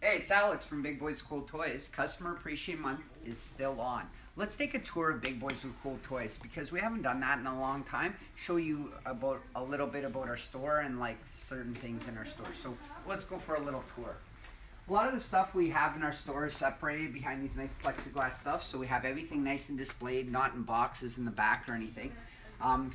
Hey, it's Alex from Big Boys Cool Toys. Customer Appreciation Month is still on. Let's take a tour of Big Boys with Cool Toys because we haven't done that in a long time. Show you about a little bit about our store and like certain things in our store. So let's go for a little tour. A lot of the stuff we have in our store is separated behind these nice plexiglass stuff. So we have everything nice and displayed, not in boxes in the back or anything.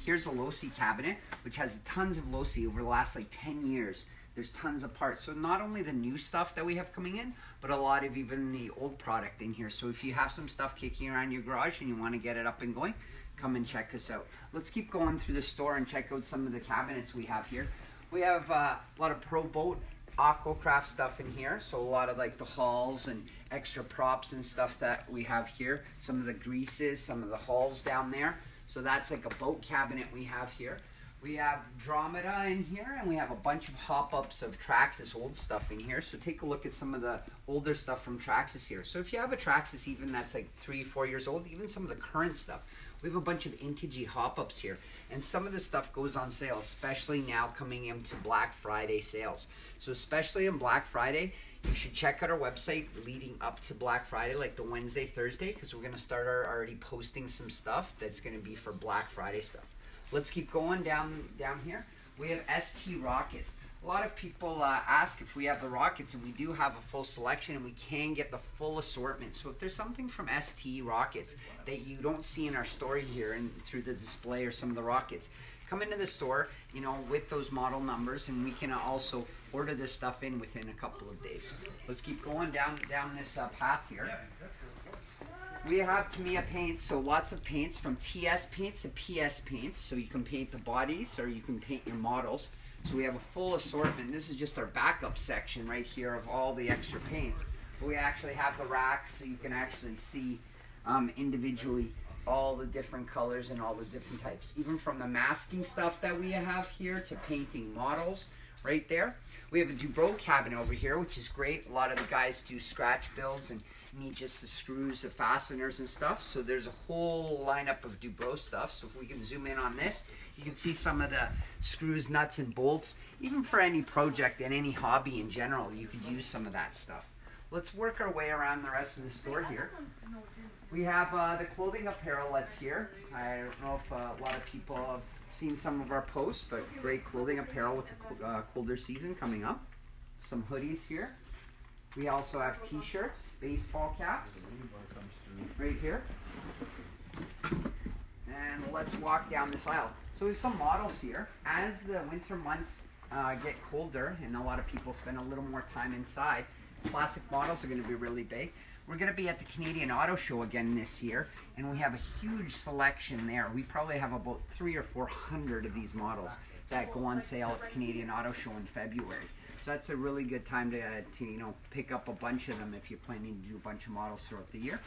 Here's a Hpi cabinet, which has tons of Hpi over the last like 10 years. There's tons of parts. So not only the new stuff that we have coming in, but a lot of even the old product in here. So if you have some stuff kicking around your garage and you want to get it up and going, come and check us out. Let's keep going through the store and check out some of the cabinets we have here. We have a lot of Pro Boat Aquacraft stuff in here. So a lot of like the hulls and extra props and stuff that we have here. Some of the greases, some of the hulls down there. So that's like a boat cabinet we have here. We have Dromeda in here, and we have a bunch of hop-ups of Traxxas old stuff in here. So take a look at some of the older stuff from Traxxas here. So if you have a Traxxas even that's like 3-4 years old, even some of the current stuff, we have a bunch of vintagey hop-ups here. And some of the stuff goes on sale, especially now coming into Black Friday sales. So especially on Black Friday, you should check out our website leading up to Black Friday, like the Wednesday, Thursday, because we're going to start already posting some stuff that's going to be for Black Friday stuff. Let's keep going down here. We have ST rockets. A lot of people ask if we have the rockets, and we do have a full selection, and we can get the full assortment. So if there's something from ST rockets that you don't see in our store here and through the display or some of the rockets, come into the store, you know, with those model numbers, and we can also order this stuff in within a couple of days. Let's keep going down this path here. We have Tamiya Paint, so lots of paints from TS paints to PS paints, so you can paint the bodies or you can paint your models. So we have a full assortment. This is just our backup section right here of all the extra paints. But we actually have the racks so you can actually see individually all the different colors and all the different types. Even from the masking stuff that we have here to painting models right there. We have a Dubrow cabinet over here, which is great. A lot of the guys do scratch builds and need just the screws, the fasteners and stuff. So there's a whole lineup of Dubrow stuff. So if we can zoom in on this, you can see some of the screws, nuts and bolts. Even for any project and any hobby in general, you could use some of that stuff. Let's work our way around the rest of the store here. We have the clothing apparel that's here. I don't know if a lot of people have seen some of our posts, but great clothing apparel with the colder season coming up. Some hoodies here. We also have t-shirts, baseball caps, right here. And let's walk down this aisle. So we have some models here. As the winter months get colder and a lot of people spend a little more time inside, classic models are going to be really big. We're going to be at the Canadian Auto Show again this year, and we have a huge selection there. We probably have about 300 or 400 of these models that go on sale at the Canadian Auto Show in February. So that's a really good time to you know, pick up a bunch of them if you're planning to do a bunch of models throughout the year.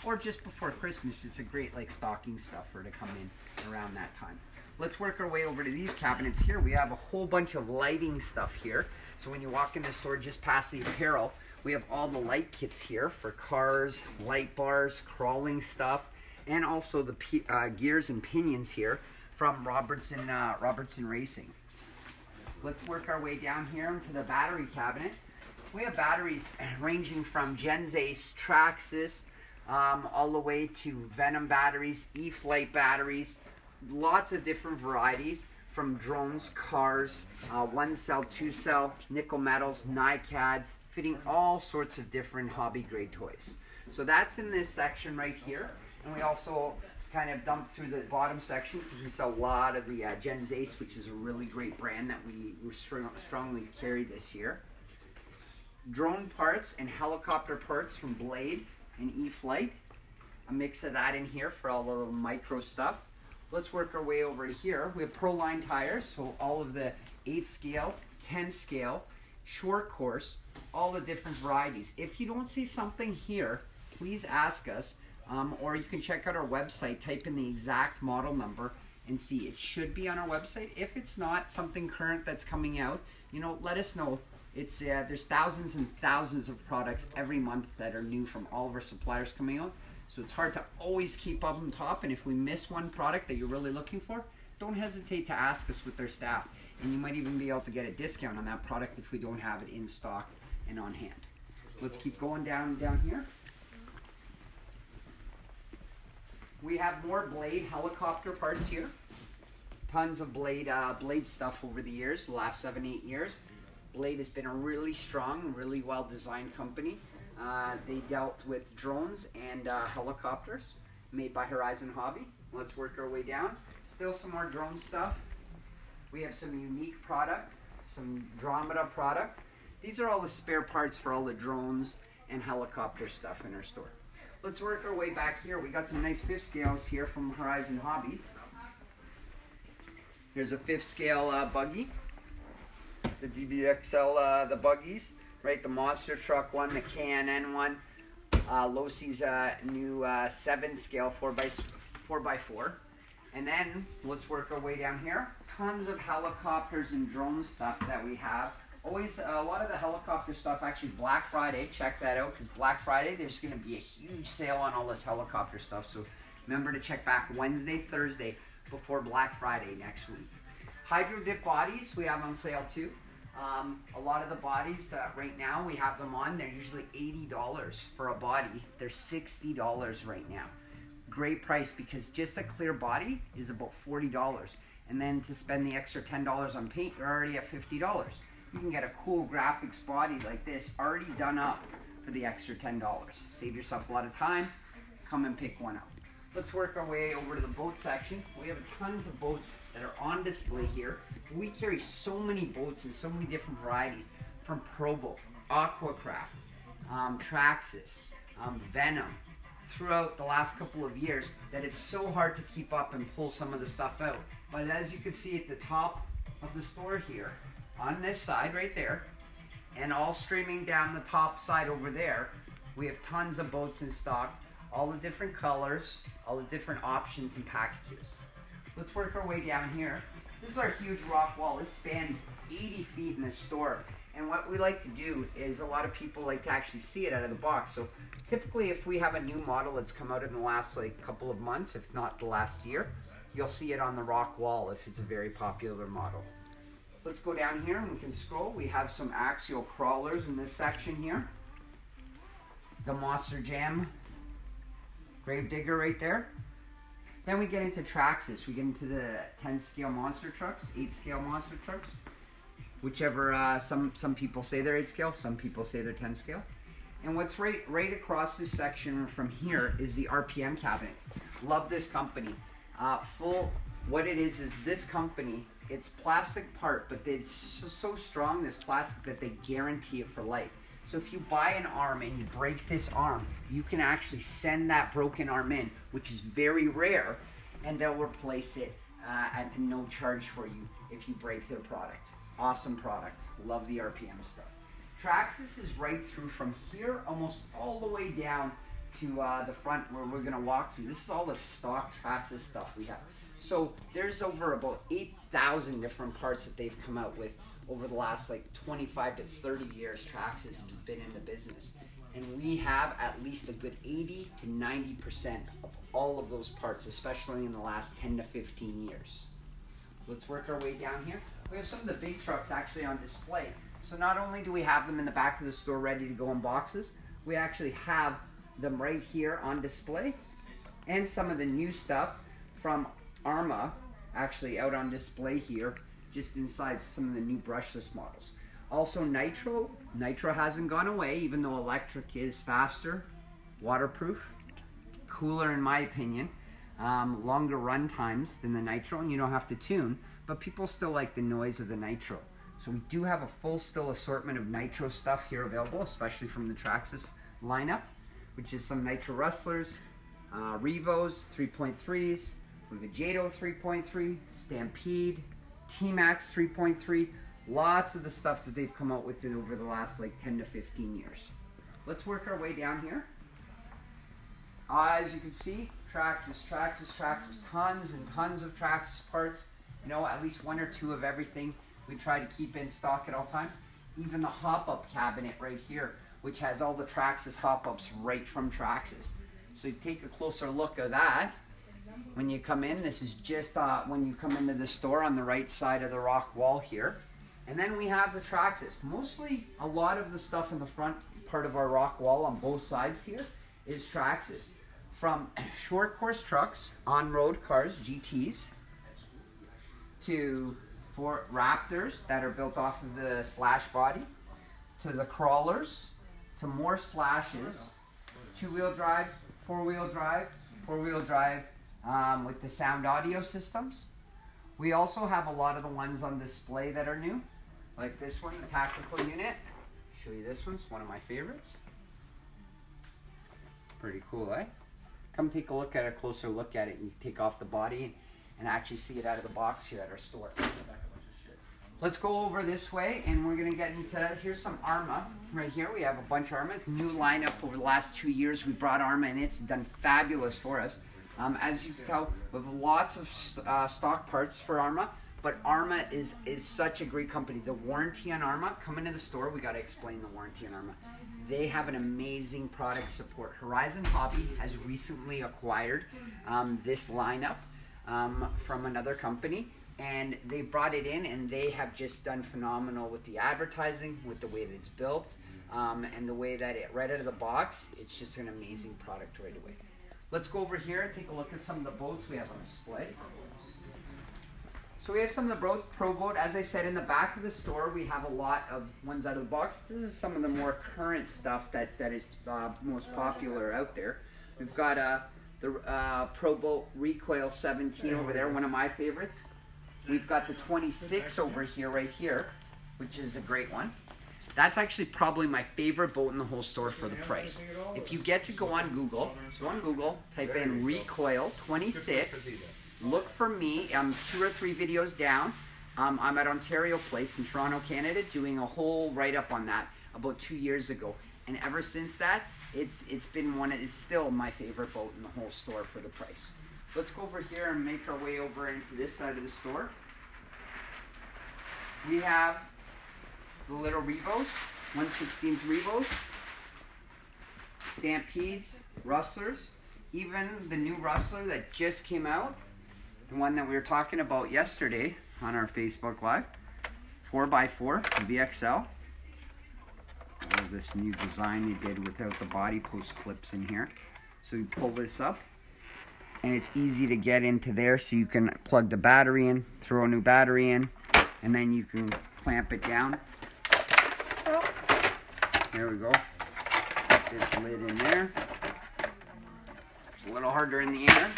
Or just before Christmas, it's a great like stocking stuffer to come in around that time. Let's work our way over to these cabinets here. We have a whole bunch of lighting stuff here. So when you walk in the store just past the apparel, we have all the light kits here for cars, light bars, crawling stuff, and also the gears and pinions here from Robertson Racing. Let's work our way down here into the battery cabinet. We have batteries ranging from Genzace, Traxxas, all the way to Venom batteries, E-Flight batteries, lots of different varieties from drones, cars, 1-cell, 2-cell, nickel metals, NiCads, fitting all sorts of different hobby grade toys. So that's in this section right here. And we also kind of dump through the bottom section because we sell a lot of the Genzace, which is a really great brand that we strongly carry this year. Drone parts and helicopter parts from Blade and E-Flight. A mix of that in here for all the little micro stuff. Let's work our way over to here. We have Proline Tires, so all of the 8 scale, 10 scale, short course, all the different varieties. If you don't see something here, please ask us, or you can check out our website, type in the exact model number and see. It should be on our website. If it's not something current that's coming out, you know, let us know. It's there's thousands and thousands of products every month that are new from all of our suppliers coming out. So it's hard to always keep up on top, and if we miss one product that you're really looking for, don't hesitate to ask us with their staff, and you might even be able to get a discount on that product if we don't have it in stock and on hand. Let's keep going down here. We have more Blade helicopter parts here. Tons of Blade stuff over the years, the last 7-8 years. Blade has been a really strong, really well-designed company. They dealt with drones and helicopters made by Horizon Hobby. Let's work our way down. Still some more drone stuff. We have some unique product, some Andromeda product. These are all the spare parts for all the drones and helicopter stuff in our store. Let's work our way back here. We got some nice 5th scales here from Horizon Hobby. Here's a 5th scale buggy. The DBXL, the buggies, right? The monster truck one, the K&N one. Losey's new 7 scale 4x4. And then let's work our way down here. Tons of helicopters and drone stuff that we have. Always a lot of the helicopter stuff, actually Black Friday, check that out, because Black Friday there's going to be a huge sale on all this helicopter stuff. So remember to check back Wednesday, Thursday before Black Friday next week. Hydro dip bodies we have on sale too. A lot of the bodies that right now we have them on, they're usually $80 for a body. They're $60 right now. Great price, because just a clear body is about $40. And then to spend the extra $10 on paint, you're already at $50. You can get a cool graphics body like this already done up for the extra $10. Save yourself a lot of time. Come and pick one up. Let's work our way over to the boat section. We have tons of boats that are on display here. We carry so many boats in so many different varieties, from Probo, Aquacraft, Traxxas, Venom, throughout the last couple of years, that it's so hard to keep up and pull some of the stuff out. But as you can see at the top of the store here, on this side right there, and all streaming down the top side over there, we have tons of boats in stock, all the different colors, all the different options and packages. Let's work our way down here. This is our huge rock wall. This spans 80 feet in this store. And what we like to do is, a lot of people like to actually see it out of the box. So typically if we have a new model that's come out in the last couple of months, if not the last year, you'll see it on the rock wall if it's a very popular model. Let's go down here and we can scroll. We have some axial crawlers in this section here. The Monster Jam Gravedigger right there. Then we get into Traxxas. We get into the 10 scale monster trucks, 8 scale monster trucks. Whichever, some people say they're 8 scale, some people say they're 10 scale. And what's right across this section from here is the RPM cabinet. Love this company. What it is this company, it's plastic part, but it's so strong, this plastic, that they guarantee it for life. So if you buy an arm and you break this arm, you can actually send that broken arm in, which is very rare, and they'll replace it at no charge for you if you break their product. Awesome product. Love the RPM stuff. Traxxas is right through from here almost all the way down to the front where we're going to walk through. This is all the stock Traxxas stuff we have. So there's over about 8,000 different parts that they've come out with over the last 25 to 30 years. Traxxas has been in the business. And we have at least a good 80 to 90% of all of those parts, especially in the last 10 to 15 years. Let's work our way down here. We have some of the big trucks actually on display. So not only do we have them in the back of the store ready to go in boxes, we actually have them right here on display. And some of the new stuff from Arma actually out on display here, just inside some of the new brushless models. Also Nitro hasn't gone away, even though electric is faster, waterproof, cooler in my opinion, longer run times than the Nitro, and you don't have to tune, but people still like the noise of the Nitro. So we do have a full still assortment of Nitro stuff here available, especially from the Traxxas lineup, which is some Nitro Rustlers, Revos 3.3s, we have a Jado 3.3, Stampede, T-Max 3.3, lots of the stuff that they've come out with over the last 10 to 15 years. Let's work our way down here. As you can see, Traxxas, tons and tons of Traxxas parts. You know, at least 1 or 2 of everything we try to keep in stock at all times. Even the hop-up cabinet right here, which has all the Traxxas hop-ups right from Traxxas. So you take a closer look at that. When you come in, this is just when you come into the store on the right side of the rock wall here. And then we have the Traxxas. Mostly, a lot of the stuff in the front part of our rock wall on both sides here is Traxxas. From short course trucks, on-road cars, GTs, to for Raptors that are built off of the slash body, to the crawlers, to more slashes, two-wheel drive, four-wheel drive, with the sound audio systems. We also have a lot of the ones on display that are new, like this one, the tactical unit. Show you this one, it's one of my favorites. Pretty cool, eh? Come take a closer look at it. You can take off the body and actually see it out of the box here at our store. Let's go over this way, and we're gonna get into, here's some Arma. Right here, we have a bunch of Arma. New lineup over the last 2 years. We brought Arma, and it's done fabulous for us. As you can tell, we have lots of stock parts for Arma, but Arma is such a great company. The warranty on Arma, come into the store, we gotta explain the warranty on Arma. They have an amazing product support. Horizon Hobby has recently acquired this lineup from another company, and they brought it in, and they have just done phenomenal with the advertising, with the way that it's built, and the way that it right out of the box. It's just an amazing product right away. Let's go over here and take a look at some of the boats we have on display. So we have some of the Pro Boat. As I said, in the back of the store, we have a lot of ones out of the box. This is some of the more current stuff that is most popular out there. We've got the Pro Boat Recoil 17 over there, one of my favorites. We've got the 26 over here, right here, which is a great one. That's actually probably my favorite boat in the whole store for the price. If you get to go on Google, type in Recoil 26, look for me. I'm 2 or 3 videos down. I'm at Ontario Place in Toronto, Canada, doing a whole write-up on that about 2 years ago. And ever since that, it's still my favorite boat in the whole store for the price. Let's go over here and make our way over into this side of the store. We have the little Revos, 1/16 Revos, Stampedes, Rustlers, even the new Rustler that just came out, the one that we were talking about yesterday on our Facebook Live, 4x4 VXL. All this new design they did without the body post clips in here. So you pull this up, and it's easy to get into there, so you can plug the battery in, throw a new battery in, and then you can clamp it down. There we go. Put this lid in there. It's a little harder in the air.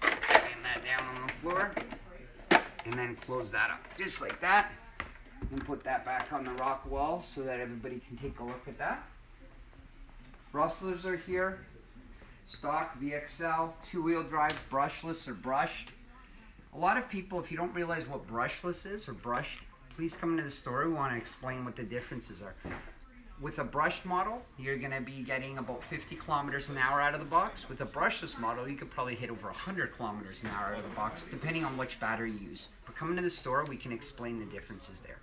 Lay that down on the floor. And then close that up just like that. And put that back on the rock wall so that everybody can take a look at that. Rustlers are here. Stock VXL, 2-wheel drive, brushless or brushed. A lot of people, if you don't realize what brushless is or brushed, please come into the store. We want to explain what the differences are. With a brushed model, you're going to be getting about 50 kilometers an hour out of the box. With a brushless model, you could probably hit over 100 kilometers an hour out of the box, depending on which battery you use. But come into the store, we can explain the differences there.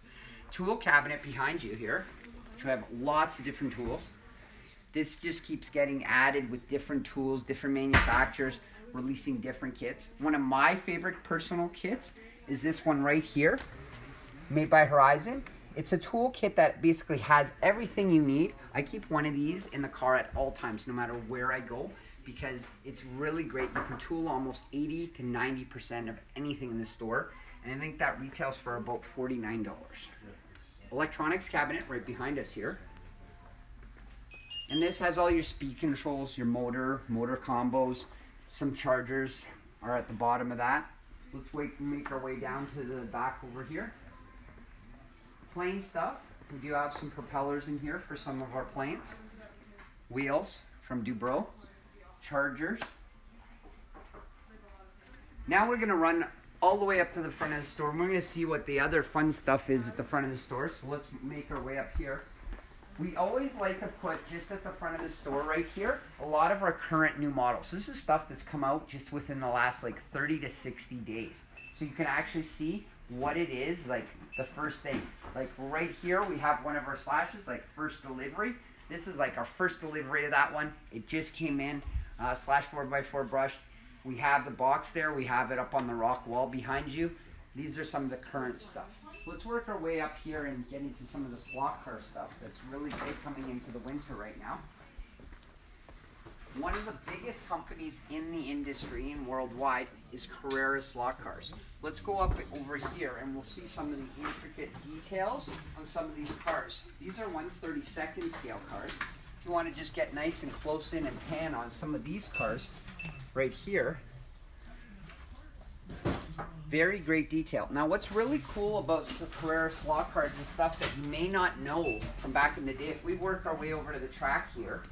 Tool cabinet behind you here, which we have lots of different tools. This just keeps getting added with different tools, different manufacturers, releasing different kits. One of my favorite personal kits is this one right here, made by Horizon. It's a tool kit that basically has everything you need. I keep one of these in the car at all times, no matter where I go, because it's really great. You can tool almost 80 to 90% of anything in the store, and I think that retails for about $49. Electronics cabinet right behind us here. And this has all your speed controls, your motor combos, some chargers are at the bottom of that. Let's make our way down to the back over here. Plane stuff. We do have some propellers in here for some of our planes. Wheels from Dubro. Chargers. Now we're going to run all the way up to the front of the store. And we're going to see what the other fun stuff is at the front of the store. So let's make our way up here. We always like to put just at the front of the store right here a lot of our current new models. This is stuff that's come out just within the last like 30 to 60 days. So you can actually see what it is, like the first thing. Like right here we have one of our slashes, like first delivery. This is like our first delivery of that one. It just came in, slash 4x4 brush. We have the box there. We have it up on the rock wall behind you. These are some of the current stuff. Let's work our way up here and get into some of the slot car stuff that's really big coming into the winter right now. One of the biggest companies in the industry and worldwide is Carrera slot cars. Let's go up over here and we'll see some of the intricate details on some of these cars. These are 1/32 scale cars. If you want to just get nice and close in and pan on some of these cars right here, very great detail. Now what's really cool about the Carrera slot cars is stuff that you may not know from back in the day. If we work our way over to the track here,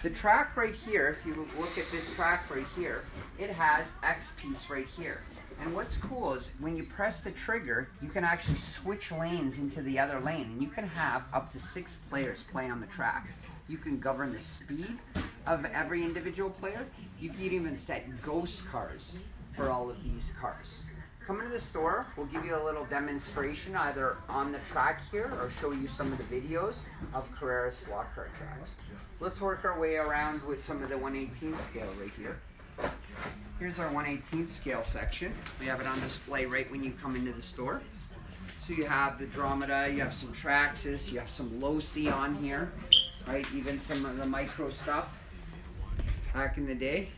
the track right here, if you look at this track right here, it has X piece right here. And what's cool is when you press the trigger, you can actually switch lanes into the other lane. And you can have up to 6 players play on the track. You can govern the speed of every individual player. You can even set ghost cars for all of these cars. Come into the store, we'll give you a little demonstration either on the track here or show you some of the videos of Carrera slot car tracks. Let's work our way around with some of the 1/18 scale right here. Here's our 1/18 scale section. We have it on display right when you come into the store. So you have the Dromeda, you have some Traxxas, you have some Losi on here, right? Even some of the micro stuff back in the day.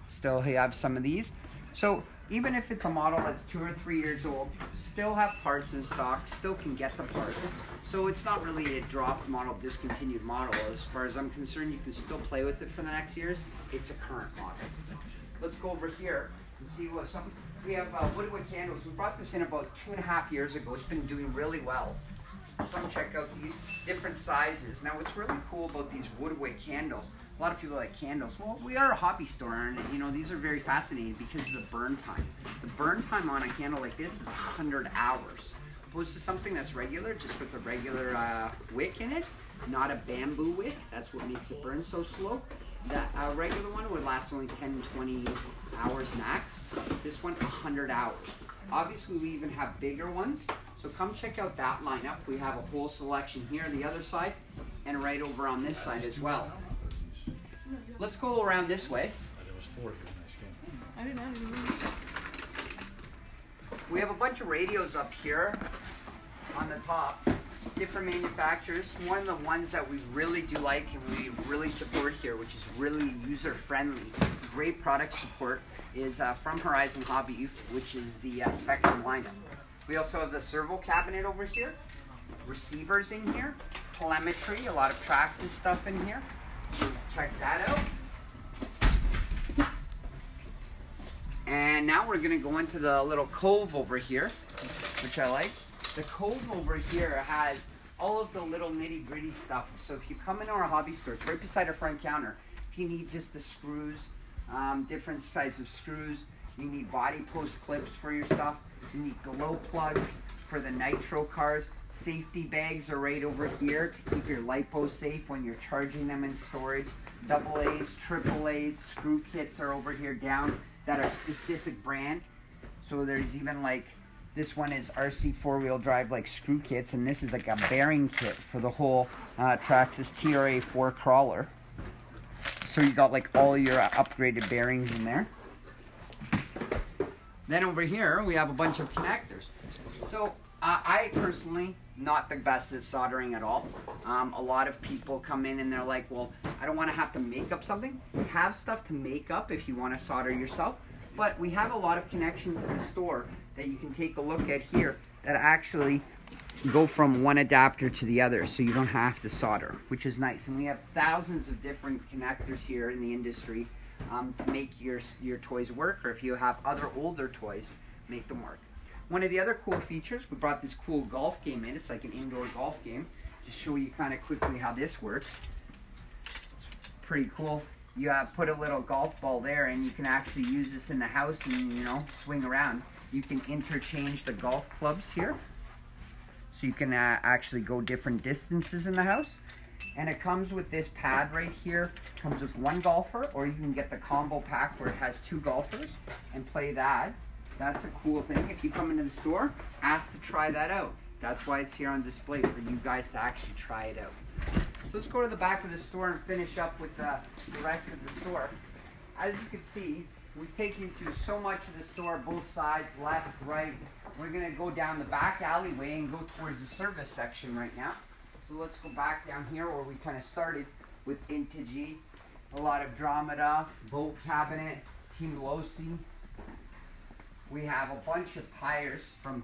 Still have some of these. So even if it's a model that's 2 or 3 years old, still have parts in stock, still can get the parts. So it's not really a dropped model, discontinued model. As far as I'm concerned, you can still play with it for the next years. It's a current model. Let's go over here and see what some. We have wood candles. We brought this in about 2.5 years ago. It's been doing really well. Come check out these different sizes. Now what's really cool about these woodwick candles, a lot of people like candles. Well, we are a hobby store, and you know these are very fascinating because of the burn time. The burn time on a candle like this is 100 hours. Opposed to something that's regular, just with a regular wick in it, not a bamboo wick. That's what makes it burn so slow. That regular one would last only 10, 20 hours max. This one, 100 hours. Obviously, we even have bigger ones. So come check out that lineup. We have a whole selection here on the other side and right over on this side as well. Let's go around this way. We have a bunch of radios up here on the top, different manufacturers. One of the ones that we really do like and we really support here, which is really user-friendly, great product support, is from Horizon Hobby, which is the Spectrum lineup. We also have the servo cabinet over here, receivers in here, telemetry, a lot of Traxxas stuff in here. So check that out. And now we're going to go into the little cove over here, which I like. The cove over here has all of the little nitty-gritty stuff. So if you come into our hobby store, it's right beside our front counter. If you need just the screws, different sizes of screws, you need body post clips for your stuff, you need glow plugs for the nitro cars. Safety bags are right over here to keep your LiPo safe when you're charging them in storage. AA's, AAA's, screw kits are over here down that are specific brand. So there's even like, this one is RC 4-wheel drive like screw kits, and this is like a bearing kit for the whole Traxxas TRA4 crawler. So you got like all your upgraded bearings in there. Then over here we have a bunch of connectors. So I personally not the best at soldering at all. A lot of people come in and they're like, well, I don't want to have to make up something. We have stuff to make up if you want to solder yourself, but we have a lot of connections in the store that you can take a look at here that actually go from one adapter to the other, so you don't have to solder, which is nice. And we have thousands of different connectors here in the industry to make your toys work, or if you have other older toys, make them work. One of the other cool features, we brought this cool golf game in. It's like an indoor golf game. Just show you kind of quickly how this works. It's pretty cool. You put a little golf ball there, and you can actually use this in the house and, you know, swing around. You can interchange the golf clubs here, so you can actually go different distances in the house. And it comes with this pad right here. It comes with one golfer, or you can get the combo pack where it has 2 golfers and play that. That's a cool thing. If you come into the store, ask to try that out. That's why it's here on display, for you guys to actually try it out. So let's go to the back of the store and finish up with the rest of the store. As you can see, We've taken you through so much of the store, both sides, left, right. We're going to go down the back alleyway and go towards the service section right now. So let's go back down here where we kind of started with Vintage, a lot of Dramata, boat cabinet, Team Losi. We have a bunch of tires from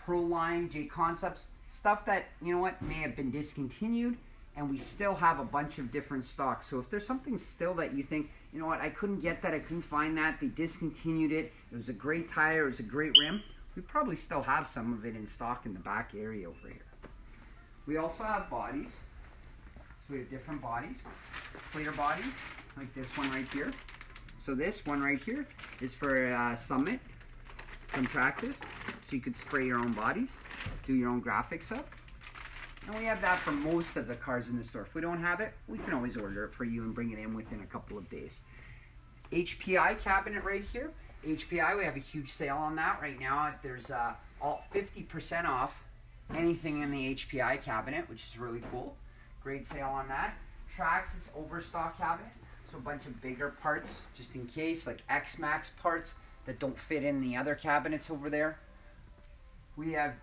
Proline, J Concepts, stuff that, you know what, may have been discontinued, and we still have a bunch of different stocks. So if there's something still that you think, you know what, I couldn't get that, I couldn't find that, they discontinued it, it was a great tire, it was a great rim, we probably still have some of it in stock in the back area over here. We also have bodies. So we have different bodies, plater bodies, like this one right here. So this one right here is for Summit from Traxxas. So you could spray your own bodies, do your own graphics up. And we have that for most of the cars in the store. If we don't have it, we can always order it for you and bring it in within a couple of days. Hpi Cabinet right here. Hpi, we have a huge sale on that right now. There's all 50% off anything in the Hpi cabinet, which is really cool. Great sale on that. Traxxas overstock cabinet. So a bunch of bigger parts, just in case, like X-Max parts that don't fit in the other cabinets over there. We have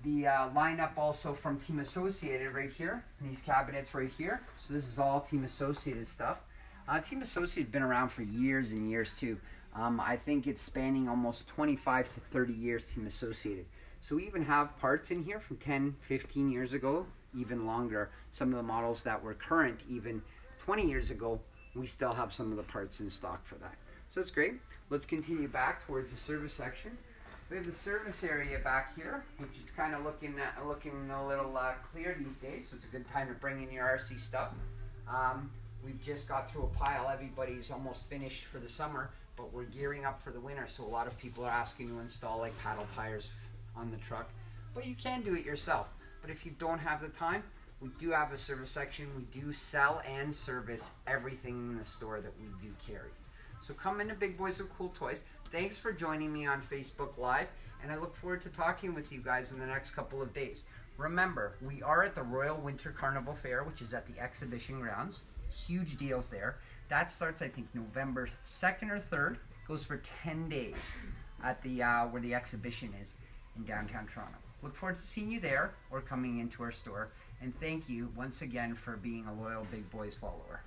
the lineup also from Team Associated right here. These cabinets right here. So this is all Team Associated stuff. Team Associated has been around for years and years too. I think it's spanning almost 25 to 30 years, Team Associated. So we even have parts in here from 10, 15 years ago, even longer. Some of the models that were current even 20 years ago, we still have some of the parts in stock for that. So it's great. Let's continue back towards the service section. We have the service area back here, which is kind of looking a little clear these days, so it's a good time to bring in your RC stuff. We've just got through a pile. Everybody's almost finished for the summer, but we're gearing up for the winter, so a lot of people are asking to install like paddle tires on the truck, but you can do it yourself. But if you don't have the time, we do have a service section. We do sell and service everything in the store that we do carry. So come into Big Boys with Cool Toys. Thanks for joining me on Facebook Live, and I look forward to talking with you guys in the next couple of days. Remember, we are at the Royal Winter Carnival Fair, which is at the exhibition grounds. Huge deals there. That starts, I think, November 2nd or 3rd. Goes for 10 days at the where the exhibition is in downtown Toronto. Look forward to seeing you there or coming into our store. And thank you once again for being a loyal Big Boys follower.